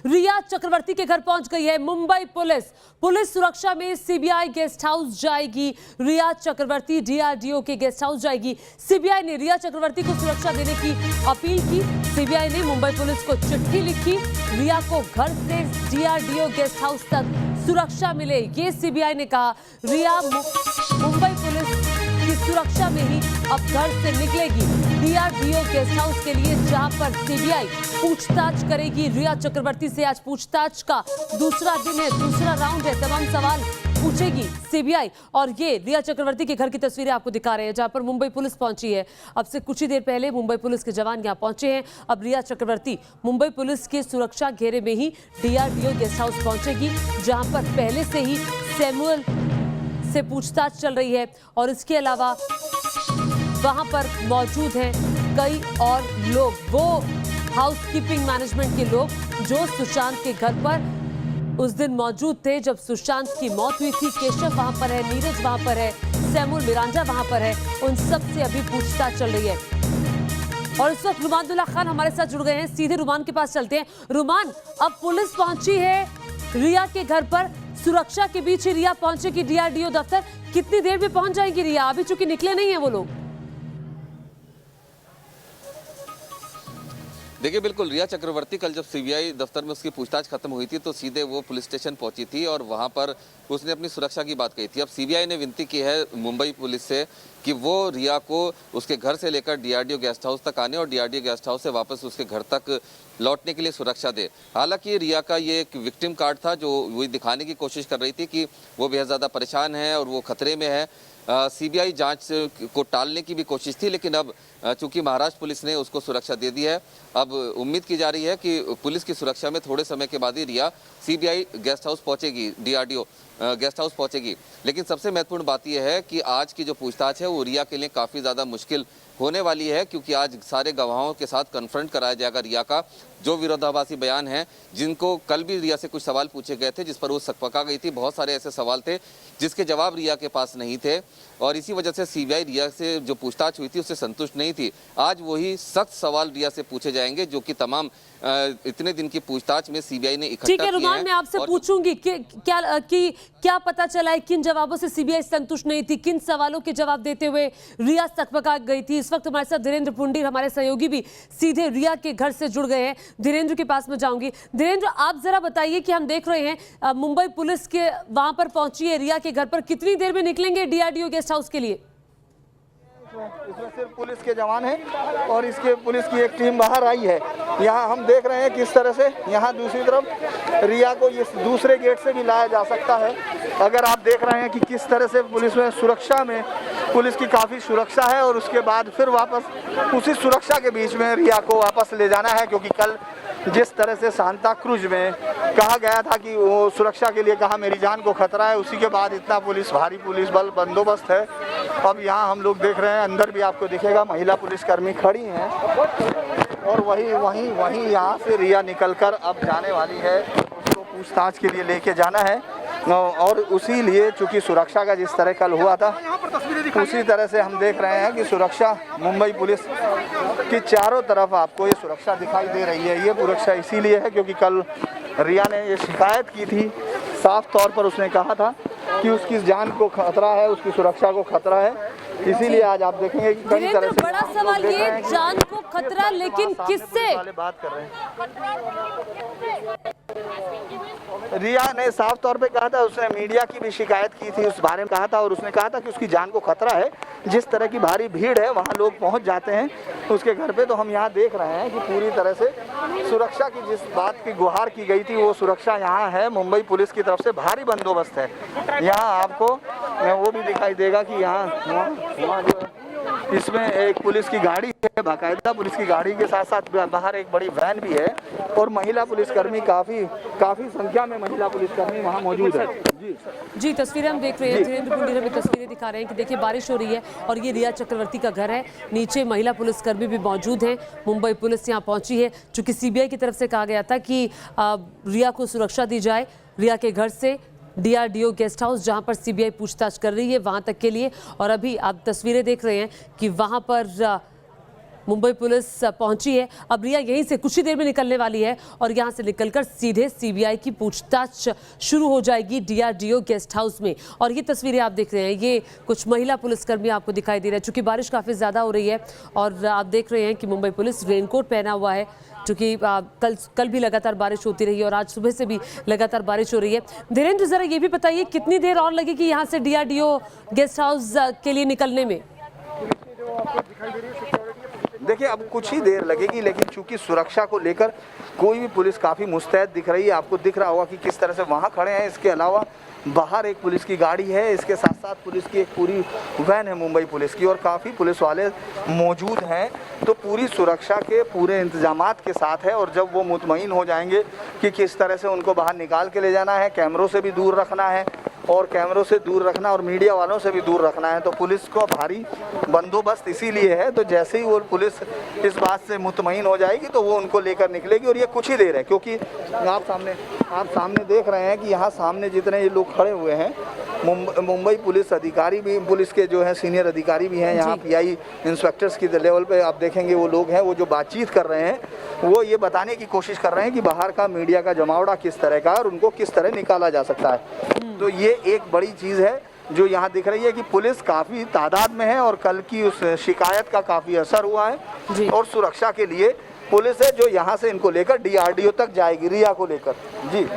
रिया चक्रवर्ती के घर पहुंच गई है मुंबई पुलिस। पुलिस सुरक्षा में सीबीआई गेस्ट हाउस जाएगी। रिया चक्रवर्ती डीआरडीओ के गेस्ट हाउस जाएगी। सीबीआई ने रिया चक्रवर्ती को सुरक्षा देने की अपील की। सीबीआई ने मुंबई पुलिस को चिट्ठी लिखी। रिया को घर से डीआरडीओ गेस्ट हाउस तक सुरक्षा मिले, ये सीबीआई ने कहा। रिया मुंबई पुलिस की सुरक्षा में ही अब घर से निकलेगी डीआरडीओ गेस्ट हाउस के लिए, जहां पर सीबीआई पूछताछ करेगी रिया चक्रवर्ती से। आज पूछताछ का दूसरा दिन है, दूसरा राउंड है। तमाम सवाल पूछेगी सीबीआई। और ये रिया चक्रवर्ती के घर की तस्वीरें आपको दिखा रहे हैं, जहां पर मुंबई पुलिस पहुंची है। अब से कुछ ही देर पहले मुंबई पुलिस के जवान यहां पहुंचे हैं। अब रिया चक्रवर्ती मुंबई पुलिस के सुरक्षा घेरे में ही डीआरडीओ गेस्ट हाउस पहुंचेगी, जहां पर पहले से ही सैमुअल से पूछताछ चल रही है। और इसके अलावा वहां पर मौजूद हैं कई और लोग, वो हाउसकीपिंग मैनेजमेंट के लोग जो सुशांत के घर पर उस दिन मौजूद थे जब सुशांत की मौत हुई थी। केशव वहां पर है, नीरज वहां पर है, सैमुअल मिरांडा वहां पर है। उन सब से अभी पूछताछ चल रही है। और इस वक्त रुमानुल्लाह खान हमारे साथ जुड़ गए हैं। सीधे रुमान के पास चलते हैं। रुमान, अब पुलिस पहुंची है रिया के घर पर, सुरक्षा के बीच ही रिया पहुंचेगी डीआरडीओ दफ्तर। कितनी देर में पहुंच जाएगी रिया? अभी चूंकि निकले नहीं है वो लोग। देखिए, बिल्कुल रिया चक्रवर्ती कल जब सीबीआई दफ्तर में उसकी पूछताछ खत्म हुई थी तो सीधे वो पुलिस स्टेशन पहुंची थी और वहां पर उसने अपनी सुरक्षा की बात कही थी। अब सीबीआई ने विनती की है मुंबई पुलिस से कि वो रिया को उसके घर से लेकर डीआरडीओ गेस्ट हाउस तक आने और डीआरडीओ गेस्ट हाउस से वापस उसके घर तक लौटने के लिए सुरक्षा दे। हालांकि रिया का ये एक विक्टिम कार्ड था जो वो दिखाने की कोशिश कर रही थी कि वो बेहद ज़्यादा परेशान है और वो खतरे में है। सीबीआई जांच को टालने की भी कोशिश थी, लेकिन अब चूंकि महाराष्ट्र पुलिस ने उसको सुरक्षा दे दी है, अब उम्मीद की जा रही है कि पुलिस की सुरक्षा में थोड़े समय के बाद ही रिया सीबीआई गेस्ट हाउस पहुंचेगी, डीआरडीओ गेस्ट हाउस पहुंचेगी। लेकिन सबसे महत्वपूर्ण बात यह है कि आज की जो पूछताछ है वो रिया के लिए काफ़ी ज़्यादा मुश्किल होने वाली है, क्योंकि आज सारे गवाहों के साथ कन्फ्रंट कराया जाएगा रिया का। जो विरोधाभासी बयान हैं, जिनको कल भी रिया से कुछ सवाल पूछे गए थे जिस पर वो सकपका गई थी, बहुत सारे ऐसे सवाल थे जिसके जवाब रिया के पास नहीं थे और इसी वजह से सीबीआई रिया से जो पूछताछ हुई थी उससे संतुष्ट नहीं थी। आज वही सख्त सवाल रिया से पूछे जाएंगे जो कि तमाम इतने दिन की पूछताछ में सीबीआई ने इकट्ठा किया है। ठीक है रुमान, मैं आपसे पूछूंगी कि क्या पता चला है, किन जवाबों से सीबीआई संतुष्ट नहीं थी, किन सवालों के जवाब देते हुए रिया सकपका गई थी। इस वक्त हमारे साथ धीरेन्द्र पुंडीर, हमारे सहयोगी भी सीधे रिया के घर से जुड़ गए हैं। धीरेन्द्र के पास में जाऊंगी। धीरेन्द्र, आप जरा बताइए कि हम देख रहे हैं मुंबई पुलिस के वहां पर पहुंची है रिया के घर पर, कितनी देर में निकलेंगे डीआरडीओ गेस्ट हाउस के लिए? इसमें सिर्फ पुलिस के जवान हैं और इसके पुलिस की एक टीम बाहर आई है। यहाँ हम देख रहे हैं किस तरह से यहाँ दूसरी तरफ रिया को इस दूसरे गेट से भी लाया जा सकता है। अगर आप देख रहे हैं कि किस तरह से पुलिस में सुरक्षा में पुलिस की काफ़ी सुरक्षा है और उसके बाद फिर वापस उसी सुरक्षा के बीच में रिया को वापस ले जाना है, क्योंकि कल जिस तरह से सांता क्रूज में कहा गया था कि वो सुरक्षा के लिए कहा मेरी जान को खतरा है, उसी के बाद इतना भारी पुलिस बल बंदोबस्त है। अब यहाँ हम लोग देख रहे हैं, अंदर भी आपको दिखेगा महिला पुलिसकर्मी खड़ी हैं और वहीं यहाँ से रिया निकलकर अब जाने वाली है, उसको पूछताछ के लिए लेके जाना है। और उसी लिए चूंकि सुरक्षा का जिस तरह कल हुआ था उसी तरह से हम देख रहे हैं कि सुरक्षा मुंबई पुलिस की चारों तरफ आपको ये सुरक्षा दिखाई दे रही है। ये सुरक्षा इसीलिए है क्योंकि कल रिया ने ये शिकायत की थी, साफ तौर पर उसने कहा था कि उसकी जान को खतरा है, उसकी सुरक्षा को खतरा है। इसीलिए आज आप देखेंगे कि कई तरह से बड़ा सवाल ये जान को खतरा, लेकिन किससे? बात कर रहे हैं रिया ने साफ तौर पे कहा था, उसने मीडिया की भी शिकायत की थी, उस बारे में कहा था और उसने कहा था कि उसकी जान को खतरा है। जिस तरह की भारी भीड़ है वहाँ लोग पहुँच जाते हैं उसके घर पे, तो हम यहाँ देख रहे हैं कि पूरी तरह से सुरक्षा की जिस बात की गुहार की गई थी वो सुरक्षा यहाँ है। मुंबई पुलिस की तरफ से भारी बंदोबस्त है। यहाँ आपको वो भी दिखाई देगा कि यहाँ जो इसमें एक पुलिस की गाड़ी है, बाकायदा पुलिस की गाड़ी के साथ साथ बाहर एक बड़ी वैन भी है और महिला पुलिसकर्मी काफी संख्या में महिला पुलिसकर्मी वहाँ मौजूद है। जी तस्वीरें हम देख रहे हैं, धीरेन्द्र पुंडीर हमें तस्वीरें दिखा रहे हैं कि देखिए बारिश हो रही है और ये रिया चक्रवर्ती का घर है। नीचे महिला पुलिसकर्मी भी मौजूद हैं। मुंबई पुलिस यहाँ पहुंची है, चूंकि सीबीआई की तरफ से कहा गया था कि रिया को सुरक्षा दी जाए। रिया के घर से डीआरडीओ गेस्ट हाउस, जहां पर सीबीआई पूछताछ कर रही है, वहां तक के लिए। और अभी आप तस्वीरें देख रहे हैं कि वहां पर मुंबई पुलिस पहुंची है। अब रिया यहीं से कुछ ही देर में निकलने वाली है और यहां से निकलकर सीधे सीबीआई की पूछताछ शुरू हो जाएगी डीआरडीओ गेस्ट हाउस में। और ये तस्वीरें आप देख रहे हैं, ये कुछ महिला पुलिसकर्मी आपको दिखाई दे रहे हैं। चूंकि बारिश काफ़ी ज़्यादा हो रही है और आप देख रहे हैं कि मुंबई पुलिस रेनकोट पहना हुआ है, क्योंकि कल भी लगातार बारिश होती रही और आज सुबह से भी लगातार बारिश हो रही है। धीरेन्द्र, जरा ये भी बताइए कितनी देर और लगेगी यहाँ से डीआरडीओ गेस्ट हाउस के लिए निकलने में? देखिए, अब कुछ ही देर लगेगी, लेकिन चूंकि सुरक्षा को लेकर कोई भी पुलिस काफ़ी मुस्तैद दिख रही है। आपको दिख रहा होगा कि किस तरह से वहाँ खड़े हैं। इसके अलावा बाहर एक पुलिस की गाड़ी है, इसके साथ साथ पुलिस की एक पूरी वैन है मुंबई पुलिस की, और काफ़ी पुलिस वाले मौजूद हैं। तो पूरी सुरक्षा के पूरे इंतजामात के साथ है। और जब वो मुतमईन हो जाएंगे कि किस तरह से उनको बाहर निकाल के ले जाना है, कैमरों से भी दूर रखना है, और कैमरों से दूर रखना और मीडिया वालों से भी दूर रखना है, तो पुलिस को भारी बंदोबस्त इसीलिए है। तो जैसे ही वो पुलिस इस बात से मुतमईन हो जाएगी तो वो उनको लेकर निकलेगी। और ये कुछ ही देर है, क्योंकि आप सामने देख रहे हैं कि यहाँ सामने जितने ये लोग खड़े हुए हैं, मुंबई पुलिस अधिकारी भी, पुलिस के जो है सीनियर अधिकारी भी हैं यहाँ, पीआई इंस्पेक्टर्स की लेवल पे आप देखेंगे वो लोग हैं। वो जो बातचीत कर रहे हैं वो ये बताने की कोशिश कर रहे हैं कि बाहर का मीडिया का जमावड़ा किस तरह का और उनको किस तरह निकाला जा सकता है। तो ये एक बड़ी चीज़ है जो यहाँ दिख रही है कि पुलिस काफ़ी तादाद में है और कल की उस शिकायत का काफ़ी असर हुआ है। और सुरक्षा के लिए पुलिस है जो यहाँ से इनको लेकर डीआरडीओ तक जाएगी, रिया को लेकर।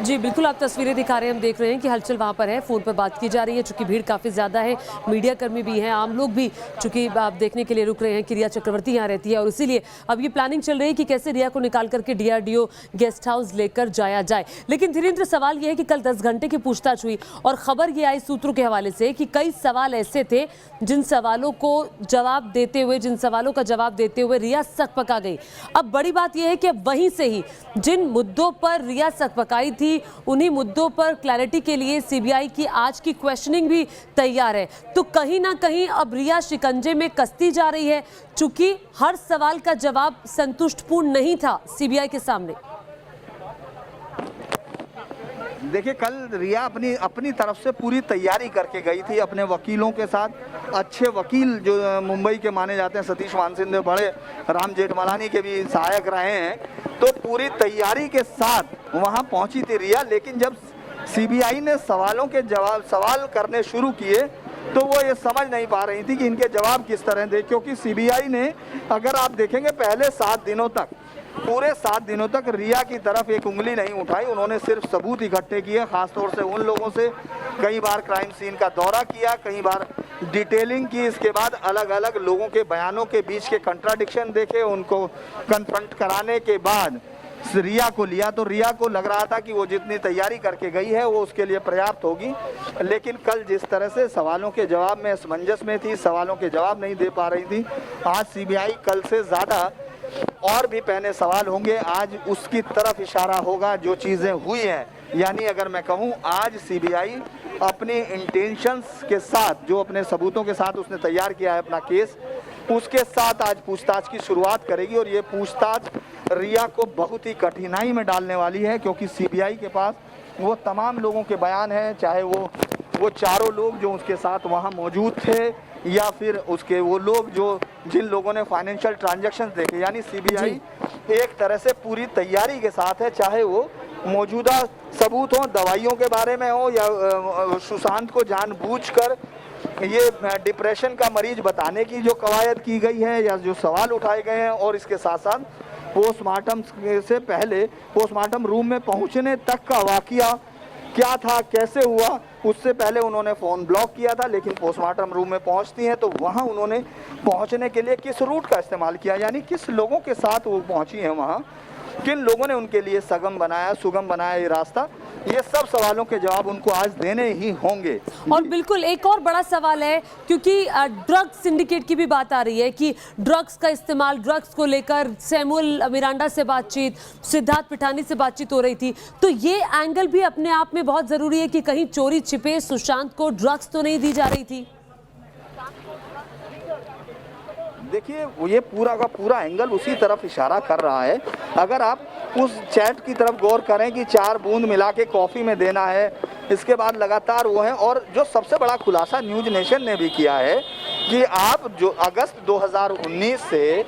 जी बिल्कुल, आप तस्वीरें दिखा रहे हैं, हम देख रहे हैं कि हलचल वहाँ पर है, फ़ोन पर बात की जा रही है। चूंकि भीड़ काफ़ी ज़्यादा है, मीडिया कर्मी भी हैं, आम लोग भी चूंकि आप देखने के लिए रुक रहे हैं कि रिया चक्रवर्ती यहाँ रहती है, और इसीलिए अब ये प्लानिंग चल रही है कि कैसे रिया को निकाल करके डीआरडीओ गेस्ट हाउस लेकर जाया जाए। लेकिन धीरेन्द्र, सवाल ये है कि कल 10 घंटे की पूछताछ हुई और खबर ये आई सूत्रों के हवाले से कि कई सवाल ऐसे थे जिन सवालों का जवाब देते हुए रिया सकपका गई। अब बड़ी बात यह है कि वहीं से ही जिन मुद्दों पर रिया सकपकाई थी, उन्हीं मुद्दों पर क्लैरिटी के लिए सीबीआई की आज की क्वेश्चनिंग भी तैयार है। तो कहीं ना कहीं अब रिया शिकंजे में कसती जा रही है, चूंकि हर सवाल का जवाब संतुष्टपूर्ण नहीं था सीबीआई के सामने। देखिए, कल रिया अपनी तरफ से पूरी तैयारी करके गई थी अपने वकीलों के साथ। अच्छे वकील जो मुंबई के माने जाते हैं, सतीश मानसिंह बड़े राम जेठमलानी के भी सहायक रहे हैं, तो पूरी तैयारी के साथ वहां पहुंची थी रिया। लेकिन जब सीबीआई ने सवाल करने शुरू किए तो वो ये समझ नहीं पा रही थी कि इनके जवाब किस तरह दे, क्योंकि सीबीआई ने, अगर आप देखेंगे, पहले 7 दिनों तक, पूरे 7 दिनों तक रिया की तरफ एक उंगली नहीं उठाई। उन्होंने सिर्फ सबूत इकट्ठे किए, खासतौर से उन लोगों से कई बार क्राइम सीन का दौरा किया, कई बार डिटेलिंग की। इसके बाद अलग अलग लोगों के बयानों के बीच के कंट्राडिक्शन देखे, उनको कन्फ्रंट कराने के बाद रिया को लिया। तो रिया को लग रहा था कि वो जितनी तैयारी करके गई है वो उसके लिए पर्याप्त होगी। लेकिन कल जिस तरह से सवालों के जवाब में असमंजस में थी, सवालों के जवाब नहीं दे पा रही थी, आज सीबीआई कल से ज़्यादा और भी पहले सवाल होंगे, आज उसकी तरफ इशारा होगा जो चीज़ें हुई हैं। यानी अगर मैं कहूँ, आज सीबीआई अपने इंटेंशंस के साथ, जो अपने सबूतों के साथ उसने तैयार किया है अपना केस, उसके साथ आज पूछताछ की शुरुआत करेगी। और ये पूछताछ रिया को बहुत ही कठिनाई में डालने वाली है, क्योंकि सीबीआई के पास वो तमाम लोगों के बयान हैं, चाहे वो चारों लोग जो उसके साथ वहाँ मौजूद थे, या फिर उसके वो लोग जिन लोगों ने फाइनेंशियल ट्रांजैक्शंस देखे। यानी सीबीआई एक तरह से पूरी तैयारी के साथ है, चाहे वो मौजूदा सबूत हो, दवाइयों के बारे में हो, या सुशांत को जानबूझकर ये डिप्रेशन का मरीज बताने की जो कवायद की गई है, या जो सवाल उठाए गए हैं। और इसके साथ साथ पोस्टमार्टम से पहले पोस्टमार्टम रूम में पहुंचने तक का वाकया क्या था, कैसे हुआ, उससे पहले उन्होंने फ़ोन ब्लॉक किया था। लेकिन पोस्टमार्टम रूम में पहुंचती हैं तो वहां उन्होंने पहुंचने के लिए किस रूट का इस्तेमाल किया, यानी किस लोगों के साथ वो पहुंची हैं, वहां किन लोगों ने उनके लिए सुगम बनाया ये रास्ता। ये सब सवालों के जवाब उनको आज देने ही होंगे। और बिल्कुल एक और बड़ा सवाल है, क्योंकि ड्रग्स सिंडिकेट की भी बात आ रही है कि ड्रग्स का इस्तेमाल, ड्रग्स को लेकर सैमुअल मिरांडा से बातचीत, सिद्धार्थ पिठानी से बातचीत हो रही थी। तो ये एंगल भी अपने आप में बहुत ज़रूरी है कि कहीं चोरी छिपे सुशांत को ड्रग्स तो नहीं दी जा रही थी। देखिए, ये पूरा का पूरा एंगल उसी तरफ इशारा कर रहा है। अगर आप उस चैट की तरफ गौर करें कि 4 बूंद मिला के कॉफ़ी में देना है, इसके बाद लगातार वो है। और जो सबसे बड़ा खुलासा न्यूज़ नेशन ने भी किया है कि आप जो अगस्त 2019 से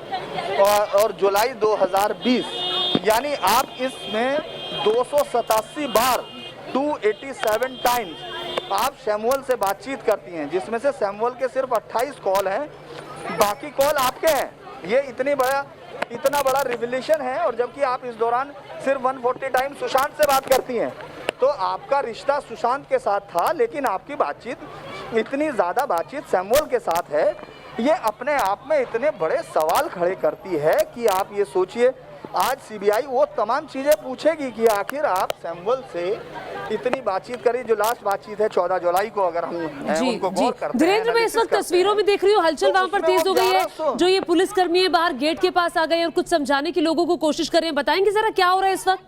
और जुलाई 2020 यानी आप इसमें 287 बार 287 टाइम्स आप सैमुअल से बातचीत करती हैं, जिसमें से सैमुअल के सिर्फ 28 कॉल हैं, बाकी कॉल आपके हैं। ये इतना बड़ा रिवलेशन है। और जबकि आप इस दौरान सिर्फ 140 टाइम सुशांत से बात करती हैं। तो आपका रिश्ता सुशांत के साथ था, लेकिन आपकी बातचीत इतनी ज़्यादा बातचीत सैमुअल के साथ है। ये अपने आप में इतने बड़े सवाल खड़े करती है कि आप ये सोचिए, आज सीबीआई वो तमाम चीज़ें पूछेगी कि आखिर आप सैमुअल से इतनी बातचीत करी। जो लास्ट बातचीत है 14 जुलाई को, अगर हम उनको गौर करते हैं। धीरेन्द्र, मैं इस वक्त तस्वीरों में देख रही हूँ, हलचल वहां पर तेज हो गई है। जो ये पुलिसकर्मी है बाहर गेट के पास आ गए और कुछ समझाने की लोगों को कोशिश कर रहे हैं। बताएंगे जरा क्या हो रहा है इस वक्त?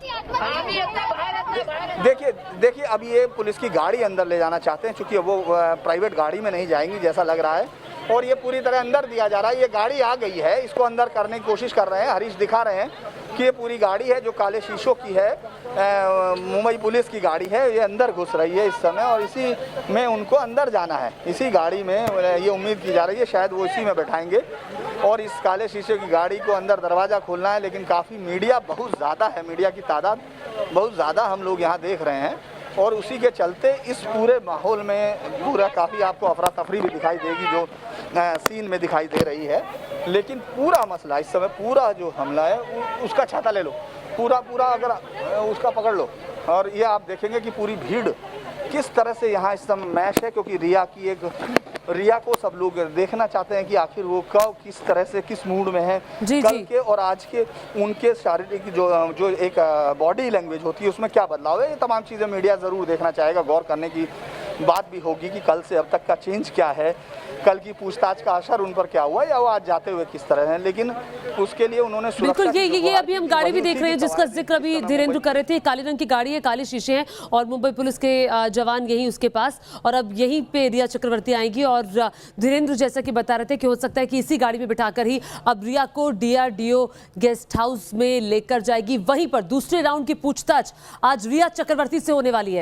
देखिए अब ये पुलिस की गाड़ी अंदर ले जाना चाहते हैं, क्योंकि वो प्राइवेट गाड़ी में नहीं जाएंगी जैसा लग रहा है, और ये पूरी तरह अंदर दिया जा रहा है। ये गाड़ी आ गई है, इसको अंदर करने की कोशिश कर रहे हैं। हरीश दिखा रहे हैं कि ये पूरी गाड़ी है जो काले शीशों की है, मुंबई पुलिस की गाड़ी है। ये अंदर घुस रही है इस समय, और इसी में उनको अंदर जाना है। इसी गाड़ी में ये उम्मीद की जा रही है शायद वो इसी में बैठाएंगे, और इस काले शीशे की गाड़ी को अंदर दरवाज़ा खोलना है। लेकिन काफ़ी मीडिया बहुत ज़्यादा है, मीडिया की तादाद बहुत ज़्यादा हम लोग यहाँ देख रहे हैं, और उसी के चलते इस पूरे माहौल में पूरा काफ़ी आपको अफरा तफरी भी दिखाई देगी जो सीन में दिखाई दे रही है। लेकिन पूरा मसला इस समय, पूरा जो हमला है उसका छाता ले लो, पूरा अगर उसका पकड़ लो, और ये आप देखेंगे कि पूरी भीड़ किस तरह से यहाँ इस समय मैच है। क्योंकि रिया को सब लोग देखना चाहते हैं कि आखिर वो कब किस तरह से किस मूड में है। कल के और आज के उनके शारीरिक जो एक बॉडी लैंग्वेज होती है उसमें क्या बदलाव है, ये तमाम चीज़ें मीडिया ज़रूर देखना चाहेगा। गौर करने की बात भी होगी कि कल से अब तक का चेंज क्या है, कल की पूछताछ का असर उन पर क्या हुआ, या वो आज जाते हुए किस तरह है। लेकिन उसके लिए उन्होंने बिल्कुल ये अभी हम गाड़ी भी देख रहे हैं जिसका जिक्र अभी धीरेन्द्र कर रहे थे। काले रंग की गाड़ी है, काले शीशे हैं, और मुंबई पुलिस के जवान यही उसके पास, और अब यहीं पे रिया चक्रवर्ती आएंगी। और धीरेन्द्र जैसा कि बता रहे थे कि हो सकता है कि इसी गाड़ी में बिठाकर ही अब रिया को DRDO गेस्ट हाउस में लेकर जाएगी। वहीं पर दूसरे राउंड की पूछताछ आज रिया चक्रवर्ती से होने वाली है।